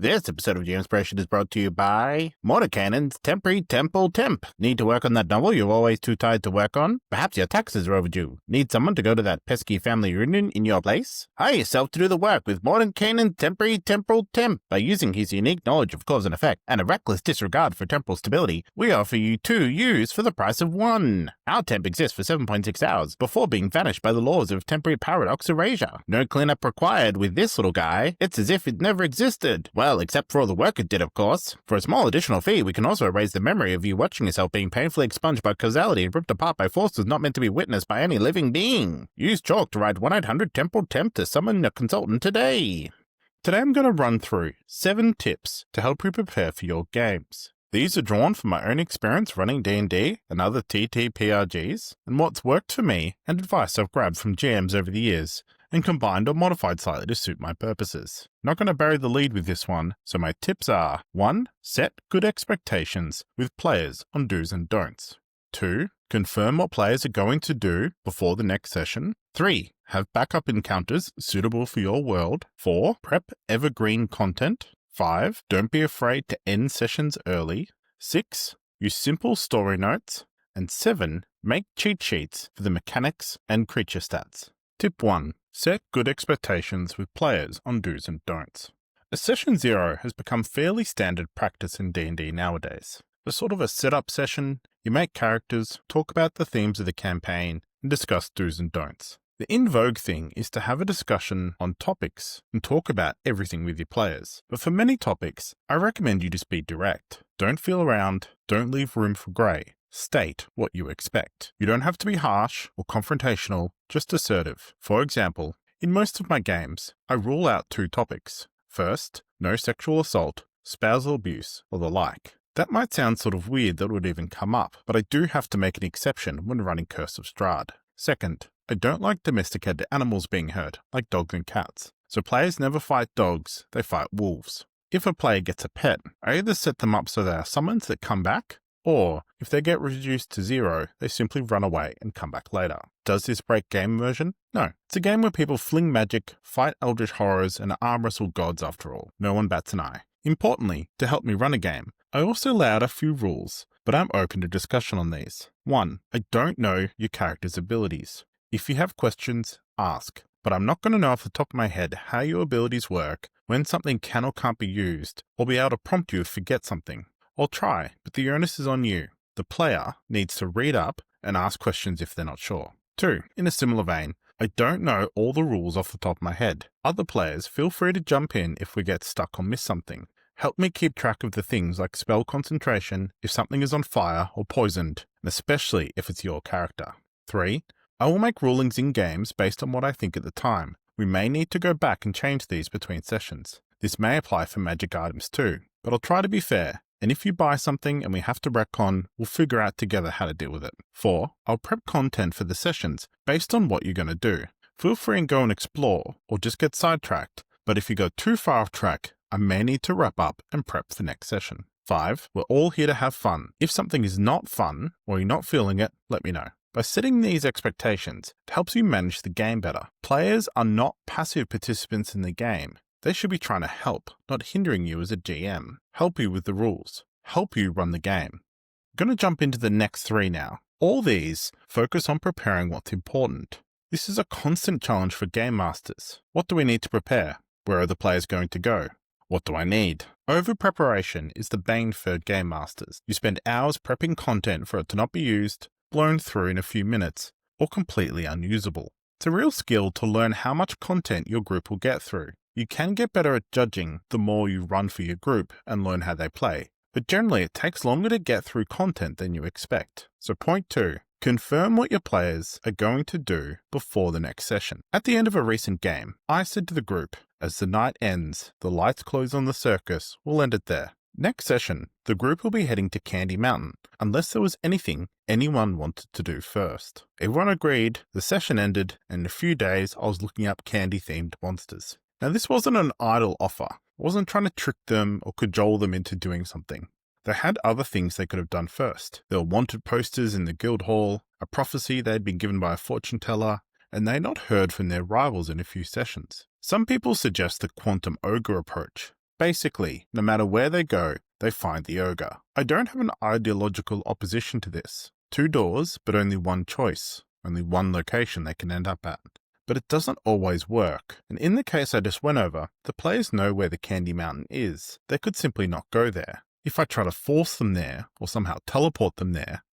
This episode of GMspiration is brought to you by Mortarcannon's Temporal Temp. Need to work on that novel you're always too tired to work on? Perhaps your taxes are overdue. Need someone to go to that pesky family reunion in your place? Hire yourself to do the work with Mortarcannon's Temporal Temp. By using his unique knowledge of cause and effect and a reckless disregard for temporal stability, we offer you 2 use for the price of 1. Our temp exists for 7.6 hours before being vanished by the laws of temporary paradox erasure. No cleanup required with this little guy. It's as if it never existed. Well, except for all the work it did, of course. For a small additional fee, we can also erase the memory of you watching yourself being painfully expunged by causality and ripped apart by forces not meant to be witnessed by any living being. Use chalk to write 1-800-Temporal Temp to summon a consultant today. Today I'm going to run through 7 tips to help you prepare for your games. These are drawn from my own experience running D&D and other TTPRGs, and what's worked for me and advice I've grabbed from GMs over the years, and combined or modified slightly to suit my purposes. Not going to bury the lead with this one, so my tips are 1. Set good expectations with players on do's and don'ts. 2. Confirm what players are going to do before the next session. 3. Have backup encounters suitable for your world. 4. Prep evergreen content. 5. Don't be afraid to end sessions early. 6. Use simple story notes. And 7. Make cheat sheets for the mechanics and creature stats. Tip 1. Set good expectations with players on do's and don'ts. A session 0 has become fairly standard practice in D&D nowadays. For sort of a setup session, you make characters, talk about the themes of the campaign, and discuss do's and don'ts. The in vogue thing is to have a discussion on topics and talk about everything with your players. But for many topics, I recommend you just be direct. Don't feel around, don't leave room for grey. State what you expect. You don't have to be harsh or confrontational, just assertive. For example, in most of my games, I rule out 2 topics. First, no sexual assault, spousal abuse, or the like. That might sound sort of weird that it would even come up, but I do have to make an exception when running Curse of Strahd. Second, I don't like domesticated animals being hurt, like dogs and cats. So players never fight dogs, they fight wolves. If a player gets a pet, I either set them up so they are summons that come back, or, if they get reduced to 0, they simply run away and come back later. Does this break game immersion? No. It's a game where people fling magic, fight eldritch horrors, and arm wrestle gods after all. No one bats an eye. Importantly, to help me run a game, I also lay out a few rules, but I'm open to discussion on these. 1. I don't know your character's abilities. If you have questions, ask. But I'm not going to know off the top of my head how your abilities work, when something can or can't be used, or be able to prompt you to forget something. I'll try, but the onus is on you. The player needs to read up and ask questions if they're not sure. 2. In a similar vein, I don't know all the rules off the top of my head. Other players, feel free to jump in if we get stuck or miss something. Help me keep track of the things like spell concentration, if something is on fire or poisoned, and especially if it's your character. 3. I will make rulings in games based on what I think at the time. We may need to go back and change these between sessions. This may apply for magic items too, but I'll try to be fair. And if you buy something and we have to retcon, we'll figure out together how to deal with it. 4. I'll prep content for the sessions based on what you're going to do. Feel free and go and explore, or just get sidetracked. But if you go too far off track, I may need to wrap up and prep for next session. 5. We're all here to have fun. If something is not fun, or you're not feeling it, let me know. By setting these expectations, it helps you manage the game better. Players are not passive participants in the game. They should be trying to help, not hindering you as a GM. Help you with the rules. Help you run the game. I'm going to jump into the next 3 now. All these focus on preparing what's important. This is a constant challenge for game masters. What do we need to prepare? Where are the players going to go? What do I need? Over-preparation is the bane for game masters. You spend hours prepping content for it to not be used, blown through in a few minutes, or completely unusable. It's a real skill to learn how much content your group will get through. You can get better at judging the more you run for your group and learn how they play, but generally it takes longer to get through content than you expect. So point 2, confirm what your players are going to do before the next session. At the end of a recent game, I said to the group, as the night ends, the lights close on the circus, we'll end it there. Next session, the group will be heading to Candy Mountain, unless there was anything anyone wanted to do first. Everyone agreed, the session ended, and in a few days I was looking up candy-themed monsters. Now, this wasn't an idle offer. I wasn't trying to trick them or cajole them into doing something. They had other things they could have done first. There were wanted posters in the guild hall, a prophecy they had been given by a fortune teller, and they had not heard from their rivals in a few sessions. Some people suggest the quantum ogre approach. Basically, no matter where they go, they find the ogre. I don't have an ideological opposition to this. 2 doors, but only one choice. Only one location they can end up at. But it doesn't always work, and in the case I just went over, the players know where the Candy Mountain is. They could simply not go there. If I try to force them there, or somehow teleport them there,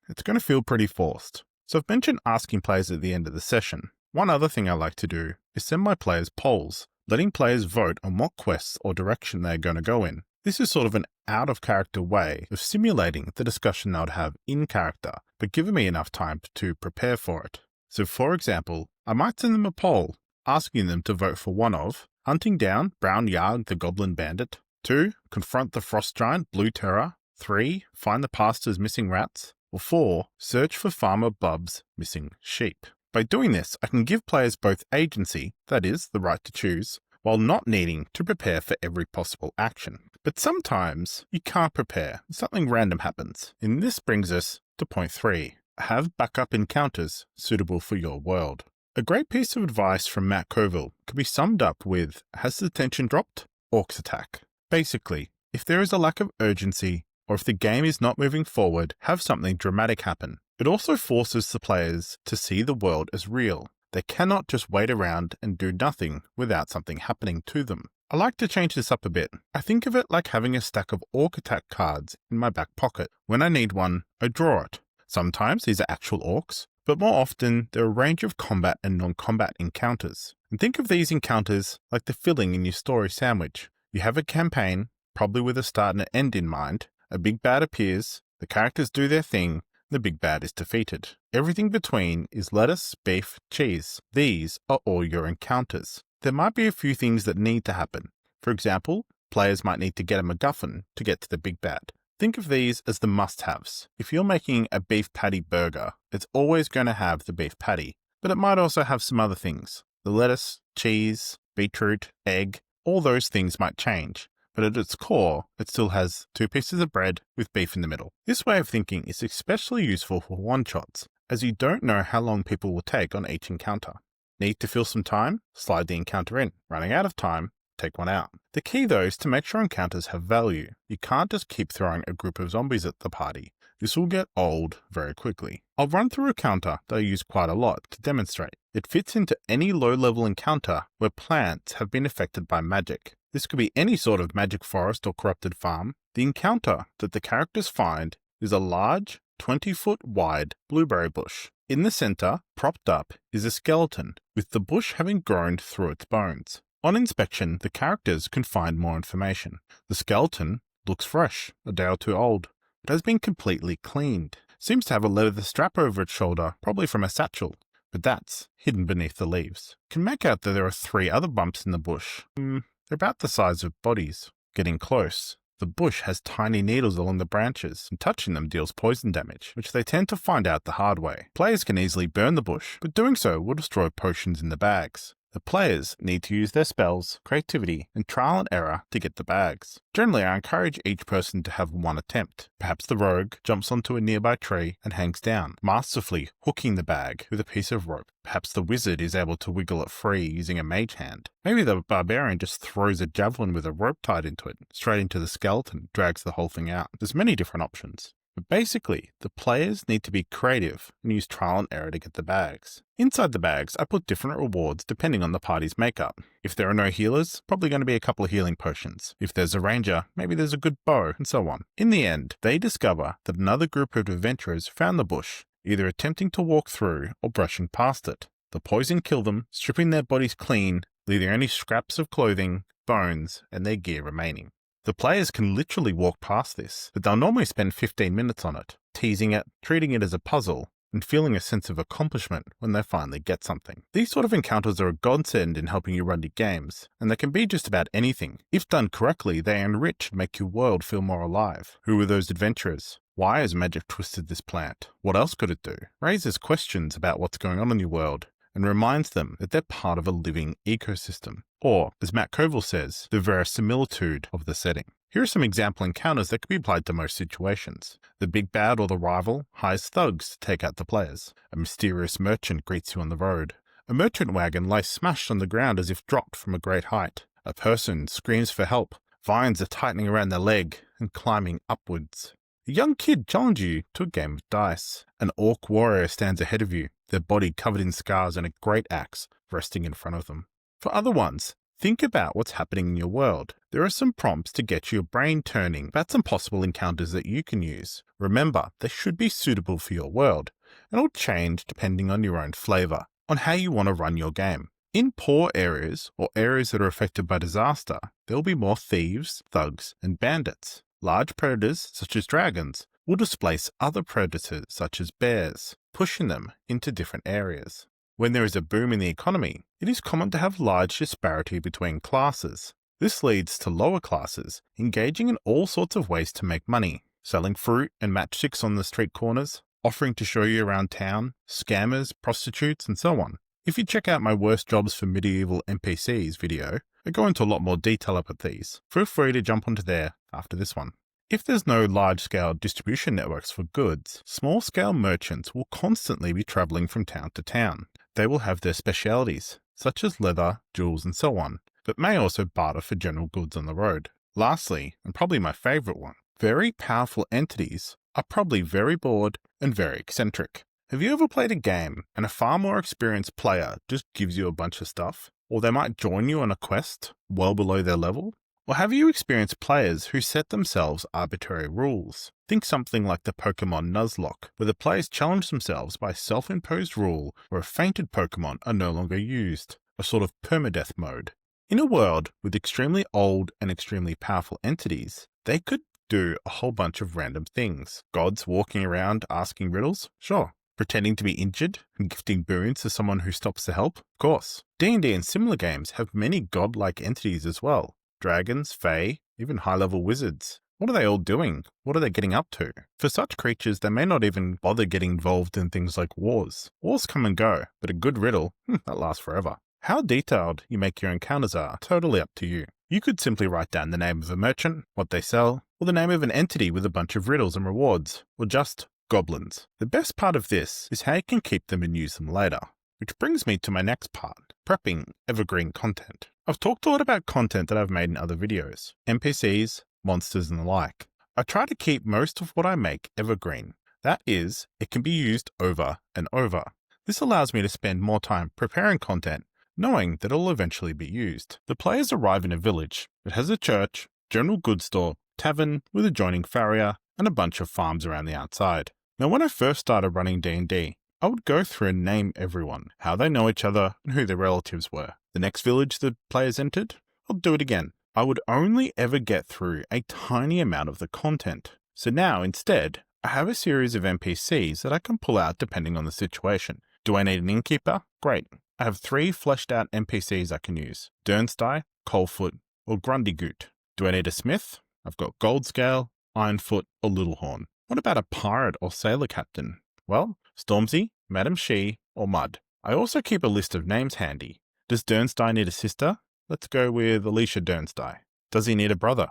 it's going to feel pretty forced. So I've mentioned asking players at the end of the session. One other thing I like to do is send my players polls, letting players vote on what quests or direction they're going to go in. This is sort of an out-of-character way of simulating the discussion they would have in character, but giving me enough time to prepare for it. So for example, I might send them a poll, asking them to vote for one of hunting down Brown Yarg the Goblin Bandit, 2. Confront the Frost Giant Blue Terror, 3. Find the pastor's missing rats, or 4. Search for Farmer Bub's missing sheep. By doing this, I can give players both agency, that is, the right to choose, while not needing to prepare for every possible action. But sometimes you can't prepare, something random happens. And this brings us to point 3. Have backup encounters suitable for your world. A great piece of advice from Matt Colville could be summed up with, has the tension dropped? Orcs attack. Basically, if there is a lack of urgency, or if the game is not moving forward, have something dramatic happen. It also forces the players to see the world as real. They cannot just wait around and do nothing without something happening to them. I like to change this up a bit. I think of it like having a stack of Orc attack cards in my back pocket. When I need one, I draw it. Sometimes these are actual orcs, but more often they're a range of combat and non-combat encounters. And think of these encounters like the filling in your story sandwich. You have a campaign, probably with a start and an end in mind, a big bad appears, the characters do their thing, the big bad is defeated. Everything between is lettuce, beef, cheese. These are all your encounters. There might be a few things that need to happen. For example, players might need to get a MacGuffin to get to the big bad. Think of these as the must-haves. If you're making a beef patty burger, it's always going to have the beef patty, but it might also have some other things. The lettuce, cheese, beetroot, egg, all those things might change, but at its core, it still has 2 pieces of bread with beef in the middle. This way of thinking is especially useful for one-shots, as you don't know how long people will take on each encounter. Need to fill some time? Slide the encounter in. Running out of time? Take one out. The key though is to make sure encounters have value. You can't just keep throwing a group of zombies at the party. This will get old very quickly. I'll run through a counter that I use quite a lot to demonstrate. It fits into any low-level encounter where plants have been affected by magic. This could be any sort of magic forest or corrupted farm. The encounter that the characters find is a large, 20-foot wide blueberry bush. In the center, propped up, is a skeleton, with the bush having grown through its bones. On inspection, the characters can find more information. The skeleton looks fresh, a day or 2 old. It has been completely cleaned. Seems to have a leather strap over its shoulder, probably from a satchel, but that's hidden beneath the leaves. Can make out that there are 3 other bumps in the bush. They're about the size of bodies. Getting close, the bush has tiny needles along the branches, and touching them deals poison damage, which they tend to find out the hard way. Players can easily burn the bush, but doing so will destroy potions in the bags. The players need to use their spells, creativity, and trial and error to get the bags. Generally, I encourage each person to have one attempt. Perhaps the rogue jumps onto a nearby tree and hangs down, masterfully hooking the bag with a piece of rope. Perhaps the wizard is able to wiggle it free using a mage hand. Maybe the barbarian just throws a javelin with a rope tied into it, straight into the skeleton, drags the whole thing out. There's many different options. But basically, the players need to be creative and use trial and error to get the bags. Inside the bags, I put different rewards depending on the party's makeup. If there are no healers, probably going to be a couple of healing potions. If there's a ranger, maybe there's a good bow, and so on. In the end, they discover that another group of adventurers found the bush, either attempting to walk through or brushing past it. The poison killed them, stripping their bodies clean, leaving only scraps of clothing, bones, and their gear remaining. The players can literally walk past this, but they'll normally spend 15 minutes on it, teasing it, treating it as a puzzle, and feeling a sense of accomplishment when they finally get something. These sort of encounters are a godsend in helping you run your games, and they can be just about anything. If done correctly, they enrich and make your world feel more alive. Who were those adventurers? Why has magic twisted this plant? What else could it do? Raises questions about what's going on in your world, and reminds them that they're part of a living ecosystem. Or, as Matt Colville says, the verisimilitude of the setting. Here are some example encounters that can be applied to most situations. The big bad or the rival hires thugs to take out the players. A mysterious merchant greets you on the road. A merchant wagon lies smashed on the ground as if dropped from a great height. A person screams for help. Vines are tightening around their leg and climbing upwards. A young kid challenges you to a game of dice. An orc warrior stands ahead of you, their body covered in scars and a great axe resting in front of them. For other ones, think about what's happening in your world. There are some prompts to get your brain turning about some possible encounters that you can use. Remember, they should be suitable for your world, and will change depending on your own flavor, on how you want to run your game. In poor areas, or areas that are affected by disaster, there will be more thieves, thugs, and bandits. Large predators, such as dragons, will displace other predators, such as bears, pushing them into different areas. When there is a boom in the economy, it is common to have large disparity between classes. This leads to lower classes engaging in all sorts of ways to make money, selling fruit and matchsticks on the street corners, offering to show you around town, scammers, prostitutes, and so on. If you check out my worst jobs for medieval NPCs video, I go into a lot more detail about these. Feel free to jump onto there after this one. If there's no large-scale distribution networks for goods, small-scale merchants will constantly be traveling from town to town. They will have their specialities, such as leather, jewels, and so on, but may also barter for general goods on the road. Lastly, and probably my favorite one, very powerful entities are probably very bored and very eccentric. Have you ever played a game and a far more experienced player just gives you a bunch of stuff? Or they might join you on a quest well below their level? Or have you experienced players who set themselves arbitrary rules? Think something like the Pokemon Nuzlocke, where the players challenge themselves by a self-imposed rule where fainted Pokemon are no longer used, a sort of permadeath mode. In a world with extremely old and extremely powerful entities, they could do a whole bunch of random things. Gods walking around asking riddles? Sure. Pretending to be injured and gifting boons to someone who stops to help? Of course. D&D and similar games have many godlike entities as well. Dragons, fae, even high-level wizards. What are they all doing? What are they getting up to? For such creatures, they may not even bother getting involved in things like wars. Wars come and go, but a good riddle, that lasts forever. How detailed you make your encounters are totally up to you. You could simply write down the name of a merchant, what they sell, or the name of an entity with a bunch of riddles and rewards, or just goblins. The best part of this is how you can keep them and use them later. Which brings me to my next part, prepping evergreen content. I've talked a lot about content that I've made in other videos, NPCs, monsters, and the like. I try to keep most of what I make evergreen. That is, it can be used over and over. This allows me to spend more time preparing content, knowing that it will eventually be used. The players arrive in a village. It has a church, general goods store, tavern with adjoining farrier, and a bunch of farms around the outside. Now, when I first started running D&D, I would go through and name everyone, how they know each other, and who their relatives were. The next village the players entered, I'll do it again. I would only ever get through a tiny amount of the content. So now, instead, I have a series of NPCs that I can pull out depending on the situation. Do I need an innkeeper? Great. I have 3 fleshed out NPCs I can use. Durnstein, Coalfoot, or Grundygoot. Do I need a smith? I've got Goldscale, Ironfoot, or Littlehorn. What about a pirate or sailor captain? Well, Stormzy, Madam She, or Mud. I also keep a list of names handy. Does Durnstein need a sister? Let's go with Alicia Durnstein. Does he need a brother?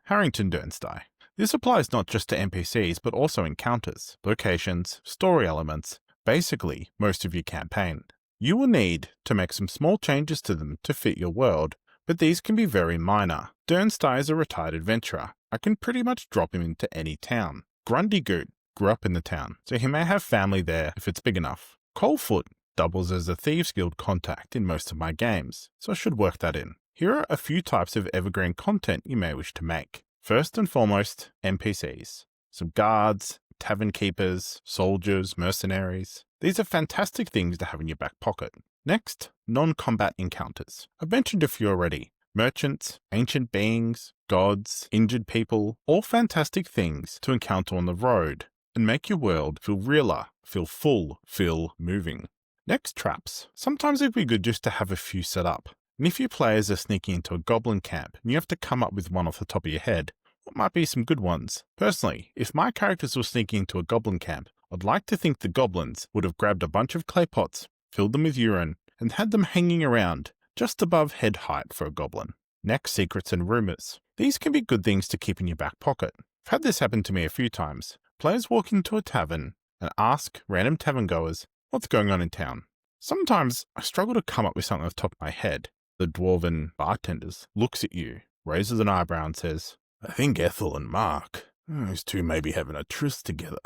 Harrington Durnstein. This applies not just to NPCs, but also encounters, locations, story elements, basically most of your campaign. You will need to make some small changes to them to fit your world, but these can be very minor. Durnstein is a retired adventurer. I can pretty much drop him into any town. Grundygoot grew up in the town, so he may have family there if it's big enough. Coalfoot doubles as a Thieves Guild contact in most of my games, so I should work that in. Here are a few types of evergreen content you may wish to make. First and foremost, NPCs. Some guards, tavern keepers, soldiers, mercenaries. These are fantastic things to have in your back pocket. Next, non-combat encounters. I've mentioned a few already. Merchants, ancient beings, gods, injured people, all fantastic things to encounter on the road and make your world feel realer, feel full, feel moving. Next, traps. Sometimes it'd be good just to have a few set up. And if your players are sneaking into a goblin camp and you have to come up with one off the top of your head, what might be some good ones? Personally, if my characters were sneaking into a goblin camp, I'd like to think the goblins would have grabbed a bunch of clay pots, filled them with urine, and had them hanging around just above head height for a goblin. Next, secrets and rumors. These can be good things to keep in your back pocket. I've had this happen to me a few times. Players walk into a tavern and ask random tavern goers, what's going on in town? Sometimes I struggle to come up with something off the top of my head. The dwarven bartender looks at you, raises an eyebrow and says, I think Ethel and Mark, those two may be having a tryst together.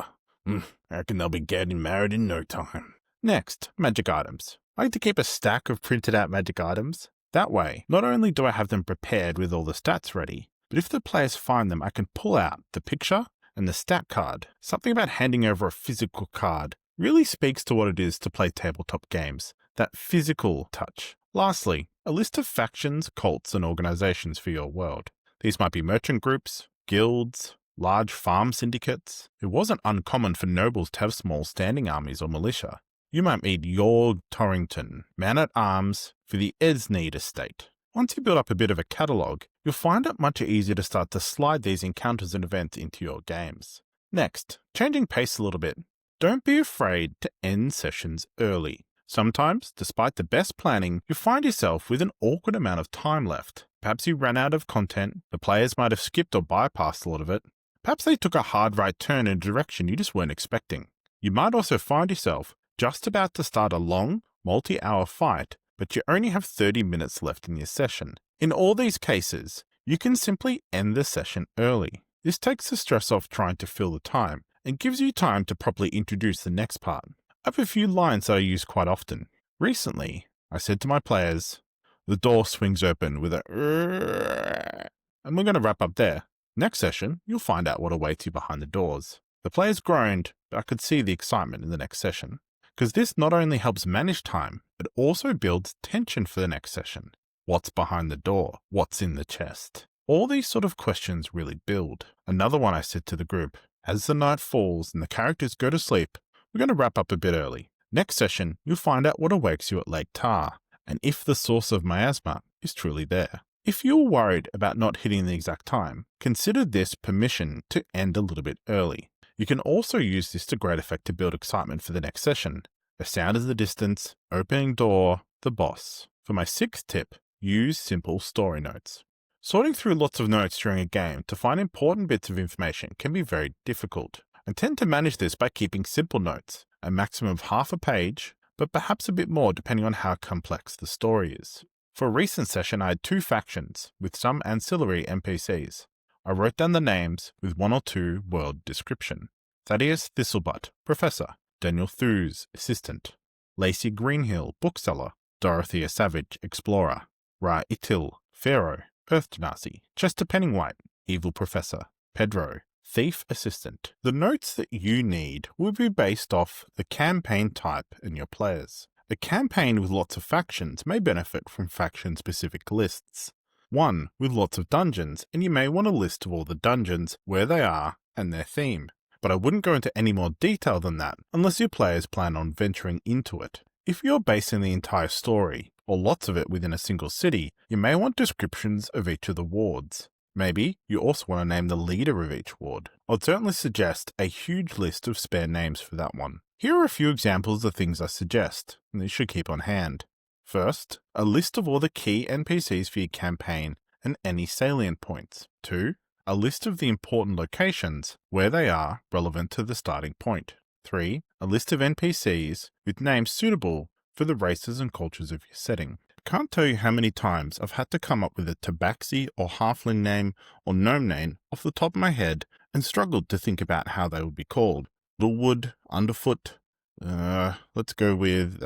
I reckon they'll be getting married in no time. Next, magic items. I like to keep a stack of printed out magic items. That way, not only do I have them prepared with all the stats ready, but if the players find them, I can pull out the picture and the stat card. Something about handing over a physical card really speaks to what it is to play tabletop games, that physical touch. Lastly, a list of factions, cults, and organizations for your world. These might be merchant groups, guilds, large farm syndicates. It wasn't uncommon for nobles to have small standing armies or militia. You might meet your Torrington, man-at-arms for the Esneed estate. Once you build up a bit of a catalogue, you'll find it much easier to start to slide these encounters and events into your games. Next, changing pace a little bit. Don't be afraid to end sessions early. Sometimes, despite the best planning, you find yourself with an awkward amount of time left. Perhaps you ran out of content, the players might have skipped or bypassed a lot of it. Perhaps they took a hard right turn in a direction you just weren't expecting. You might also find yourself just about to start a long, multi-hour fight, but you only have 30 minutes left in your session. In all these cases, you can simply end the session early. This takes the stress off trying to fill the time and gives you time to properly introduce the next part. I have a few lines that I use quite often. Recently, I said to my players, the door swings open with a and we're going to wrap up there. Next session, you'll find out what awaits you behind the doors. The players groaned, but I could see the excitement in the next session. Because this not only helps manage time, but also builds tension for the next session. What's behind the door? What's in the chest? All these sort of questions really build. Another one I said to the group, as the night falls and the characters go to sleep, we're going to wrap up a bit early. Next session, you'll find out what awakes you at Lake Tar, and if the source of miasma is truly there. If you're worried about not hitting the exact time, consider this permission to end a little bit early. You can also use this to great effect to build excitement for the next session. A sound in the distance, opening door, the boss. For my sixth tip, use simple story notes. Sorting through lots of notes during a game to find important bits of information can be very difficult. I tend to manage this by keeping simple notes, a maximum of half a page, but perhaps a bit more depending on how complex the story is. For a recent session, I had 2 factions with some ancillary NPCs. I wrote down the names with 1 or 2 word description. Thaddeus Thistlebutt, Professor. Daniel Thews, Assistant. Lacey Greenhill, Bookseller. Dorothea Savage, Explorer. Ra Itil, Pharaoh, Earth Genasi. Chester Pennywhite, Evil Professor. Pedro, Thief Assistant. The notes that you need will be based off the campaign type and your players. A campaign with lots of factions may benefit from faction-specific lists. One with lots of dungeons, and you may want a list of all the dungeons, where they are, and their theme. But I wouldn't go into any more detail than that unless your players plan on venturing into it. If you're basing the entire story, or lots of it within a single city, you may want descriptions of each of the wards. Maybe you also want to name the leader of each ward. I'd certainly suggest a huge list of spare names for that one. Here are a few examples of things I suggest, and these should keep on hand. First, a list of all the key NPCs for your campaign and any salient points. 2, a list of the important locations, where they are relevant to the starting point. 3, a list of NPCs with names suitable for the races and cultures of your setting. I can't tell you how many times I've had to come up with a tabaxi or halfling name or gnome name off the top of my head and struggled to think about how they would be called. Littlewood, Underfoot, let's go with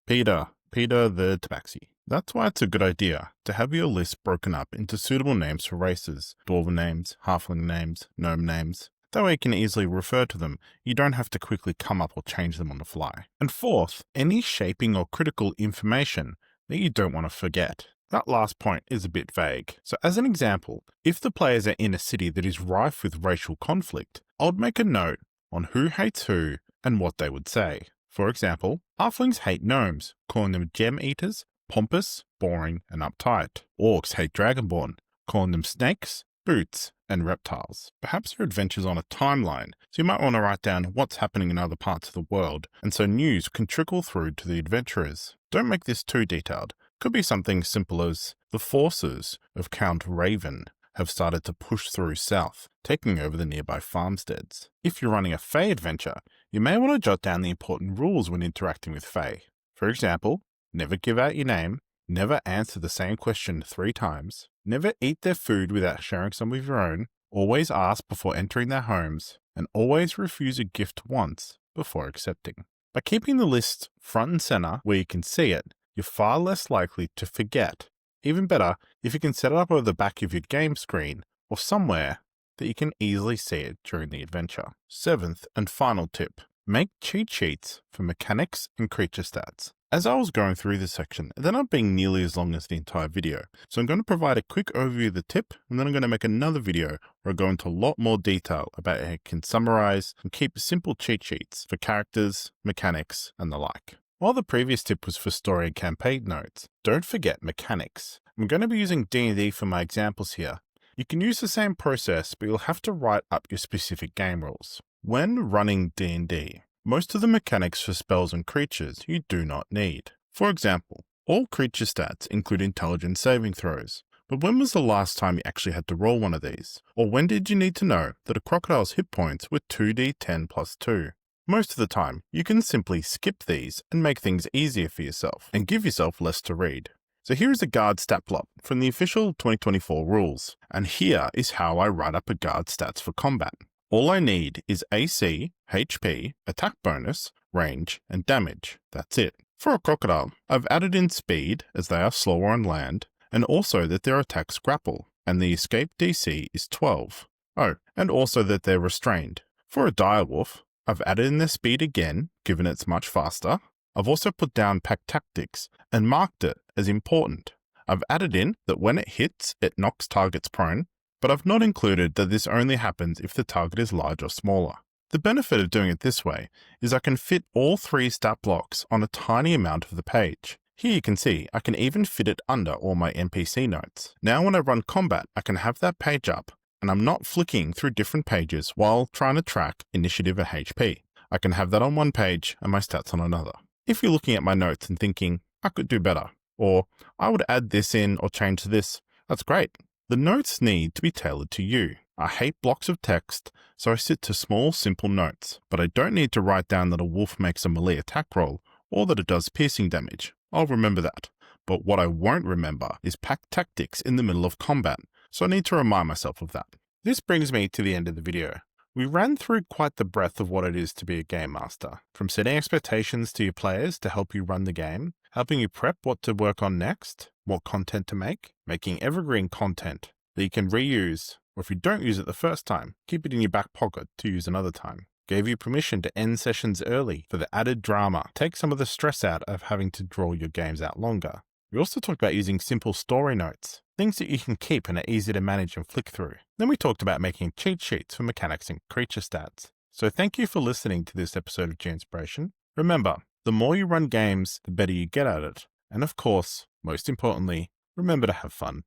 Peter the Tabaxi. That's why it's a good idea to have your list broken up into suitable names for races, dwarven names, halfling names, gnome names. That way you can easily refer to them. You don't have to quickly come up or change them on the fly. And fourth, any shaping or critical information that you don't want to forget. That last point is a bit vague. So as an example, if the players are in a city that is rife with racial conflict, I'd make a note on who hates who and what they would say. For example, halflings hate gnomes, calling them gem eaters, pompous, boring, and uptight. Orcs hate dragonborn, calling them snakes, boots, and reptiles. Perhaps your adventure's on a timeline, so you might want to write down what's happening in other parts of the world, and so news can trickle through to the adventurers. Don't make this too detailed. Could be something simple as the forces of Count Raven have started to push through south, taking over the nearby farmsteads. If you're running a Fae adventure, you may want to jot down the important rules when interacting with Fae. For example, never give out your name, never answer the same question 3 times, never eat their food without sharing some of your own, always ask before entering their homes, and always refuse a gift once before accepting. By keeping the list front and center where you can see it, you're far less likely to forget. Even better, if you can set it up over the back of your game screen or somewhere that you can easily see it during the adventure. 7th and final tip, make cheat sheets for mechanics and creature stats. As I was going through this section, they're not being nearly as long as the entire video, so I'm going to provide a quick overview of the tip, and then I'm going to make another video where I go into a lot more detail about how you can summarize and keep simple cheat sheets for characters, mechanics, and the like. While the previous tip was for story and campaign notes, don't forget mechanics. I'm going to be using D&D for my examples here. You can use the same process, but you'll have to write up your specific game rules. When running D&D, most of the mechanics for spells and creatures you do not need. For example, all creature stats include intelligence saving throws, but when was the last time you actually had to roll one of these? Or when did you need to know that a crocodile's hit points were 2d10 plus 2? Most of the time, you can simply skip these and make things easier for yourself, and give yourself less to read. So here is a guard stat block from the official 2024 rules, and here is how I write up a guard stats for combat. All I need is AC, HP, attack bonus, range, and damage. That's it. For a crocodile, I've added in speed, as they are slower on land, and also that their attacks grapple, and the escape DC is 12. Oh, and also that they're restrained. For a direwolf, I've added in their speed again, given it's much faster. I've also put down pack tactics, and marked it as important. I've added in that when it hits, it knocks targets prone, but I've not included that this only happens if the target is large or smaller. The benefit of doing it this way is I can fit all 3 stat blocks on a tiny amount of the page. Here you can see I can even fit it under all my NPC notes. Now when I run combat, I can have that page up, and I'm not flicking through different pages while trying to track initiative and HP. I can have that on one page and my stats on another. If you're looking at my notes and thinking, I could do better, or I would add this in or change this, that's great. The notes need to be tailored to you. I hate blocks of text, so I sit to small, simple notes, but I don't need to write down that a wolf makes a melee attack roll or that it does piercing damage. I'll remember that. But what I won't remember is pack tactics in the middle of combat, so I need to remind myself of that. This brings me to the end of the video. We ran through quite the breadth of what it is to be a game master, from setting expectations to your players to help you run the game, helping you prep what to work on next, what content to make, making evergreen content that you can reuse, or if you don't use it the first time, keep it in your back pocket to use another time. Gave you permission to end sessions early for the added drama, take some of the stress out of having to draw your games out longer. We also talked about using simple story notes, things that you can keep and are easy to manage and flick through. Then we talked about making cheat sheets for mechanics and creature stats. So thank you for listening to this episode of GMspiration. Remember, the more you run games, the better you get at it. And of course, most importantly, remember to have fun.